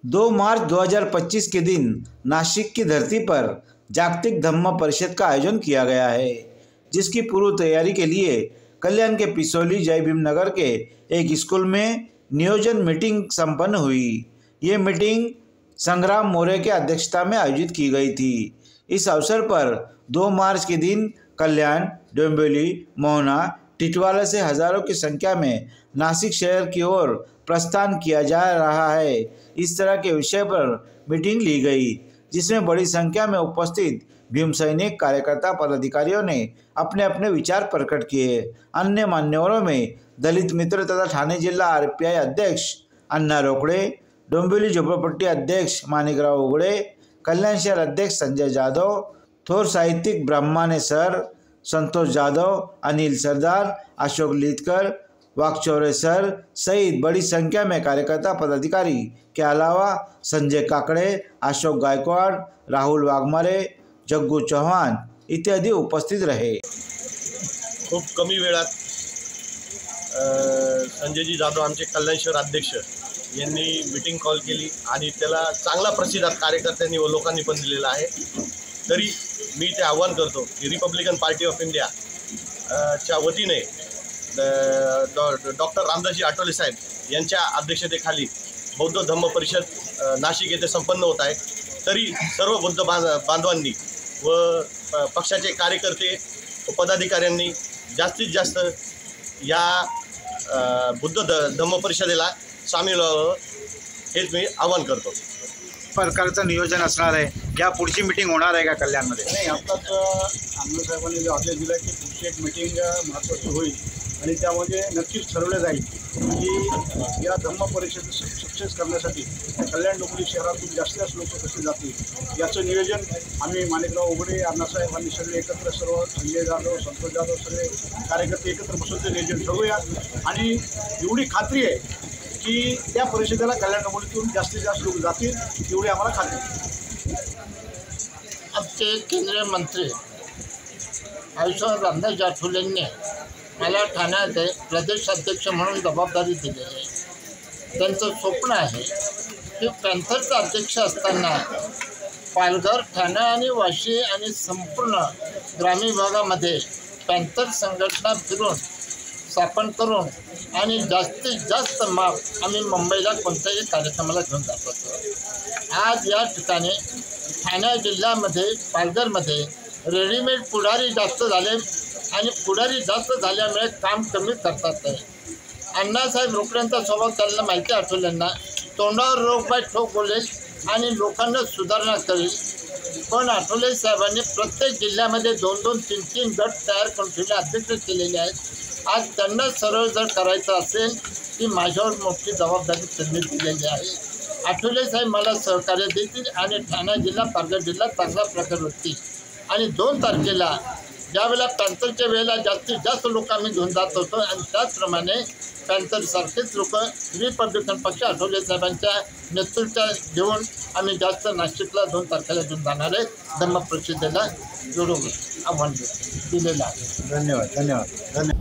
2 मार्च 2025 के दिन नासिक की धरती पर जागतिक धम्म परिषद का आयोजन किया गया है, जिसकी पूर्व तैयारी के लिए कल्याण के पिसोली जय भीम नगर के एक स्कूल में नियोजन मीटिंग संपन्न हुई। ये मीटिंग संग्राम मौर्य के अध्यक्षता में आयोजित की गई थी। इस अवसर पर 2 मार्च के दिन कल्याण, डोंबिवली, मोहना, टिटवाला से हजारों की संख्या में नासिक शहर की ओर प्रस्थान किया जा रहा है। इस तरह के विषय पर मीटिंग ली गई, जिसमें बड़ी संख्या में उपस्थित भीम सैनिक कार्यकर्ता पदाधिकारियों ने अपने अपने विचार प्रकट किए। अन्य मान्यवरों में दलित मित्र तथा ठाणे जिला आरपीआई अध्यक्ष अन्ना रोकड़े, डोंबिवली झोपड़पट्टी अध्यक्ष माणिकराव उगड़े, कल्याण शहर अध्यक्ष संजय जाधव, थोर साहित्यिक ब्रह्माने सर, संतोष जाधव, अनिल सरदार, अशोक लीतकर, वाकचौरे सर सहित बड़ी संख्या में कार्यकर्ता पदाधिकारी के अलावा संजय काकड़े, अशोक गायकवाड़, राहुल वाघमारे, जग्गू चौहान इत्यादी उपस्थित रहे। खूप कमी वेळात संजयजी जाधव आमचे कल्याण शहर अध्यक्ष यांनी मीटिंग कॉल केली आणि त्याला चांगला प्रतिसाद कार्यकर्त्यांनी व लोकांनी पण दिलेला आहे। तरी मी ते आव्हान करतो की रिपब्लिकन पार्टी ऑफ इंडिया च्या वतीने डॉक्टर रामदासजी आठवले साहेब यांच्या अध्यक्षतेखाली बौद्ध धम्म परिषद नाशिक येथे संपन्न होत आहे। तरी सर्व बुद्ध बांधवांनी व पक्षाचे कार्यकर्ते व पदाधिकाऱ्यांनी जास्तीत जास्त या बुद्ध धम्म परिषदेला सामील व्हावं हेच मी आवाहन करतो। प्रकारचं नियोजन असणार आहे, या पुढची मीटिंग होणार आहे का कल्याणमध्ये? नाही, आत्ताच आमदार साहेबांनी जो आदेश दिला की पुढची एक मीटिंग महत्त्वाची होईल आणि त्यामध्ये नक्कीच ठरवलं जाईल की या धम्म परिषद सक्सेस करण्यासाठी कल्याण डोंबिवली शहरातून जास्त लोक कसे जातील याचं नियोजन आम्ही माणिकराव उघडे, अण्णासाहेब आणि सगळे एकत्र, सर्व संजय जाधव, संतोष जाधव सगळे कार्यकर्ते एकत्र बसून ते नियोजन ठरवूया। आणि एवढी खात्री आहे की त्या परिषदेला कल्याण डोंबिवलीतून जास्तीत जास्त लोक जातील एवढी आम्हाला खात्री। आमचे केंद्रीय मंत्री आयुष्यमान रामदास आठवलेंनी मला ठाण्यात प्रदेश अध्यक्ष म्हणून जबाबदारी दिली आहे। त्यांचं स्वप्न आहे की पॅन्थरचा अध्यक्ष असताना पालघर, ठाणे आणि वाशी आणि संपूर्ण ग्रामीण भागामध्ये पॅन्थर संघटना फिरून स्थापन करून आणि जास्तीत जास्त माप आम्ही मुंबईला कोणत्याही कार्यक्रमाला घेऊन जात होतो। आज या ठिकाणी ठाणे जिल्ह्यामध्ये, पालघरमध्ये रेडीमेड पुढारी जास्त झाले आणि पुढारी जास्त झाल्यामुळे काम कमी करतात। अण्णासाहेब रोकड्यांचा स्वभाव त्यांना माहिती आठवल्यांना तोंडावर रोग बाय ठोक बोलेल आणि लोकांना सुधारणा करेल। पण आठवले साहेबांनी प्रत्येक जिल्ह्यामध्ये 2-2, 3-3 गट तयार करून ठेवले, अध्यक्ष केलेले आहेत। आज त्यांना सरळ जर करायचं असेल की माझ्यावर मोठी जबाबदारी त्यांनी दिलेली आहे। आठवले साहेब मला सहकार्य देतील आणि ठाणे जिल्हा, पालघर जिल्हा चांगल्या प्रकारे होतील। आणि 2 तारखेला ज्यावेळेला पॅन्थरच्या वेळेला जास्तीत जास्त लोक आम्ही घेऊन जात होतो आणि त्याचप्रमाणे पॅन्थरसारखेच लोक रिपब्लिकन पक्ष आठवले साहेबांच्या नेतृत्वात घेऊन आम्ही जास्त नाशिकला 2 तारखेला घेऊन जाणार आहे। धम्म परिषदेला जोडून आव्हान दिलेलं आहे। धन्यवाद।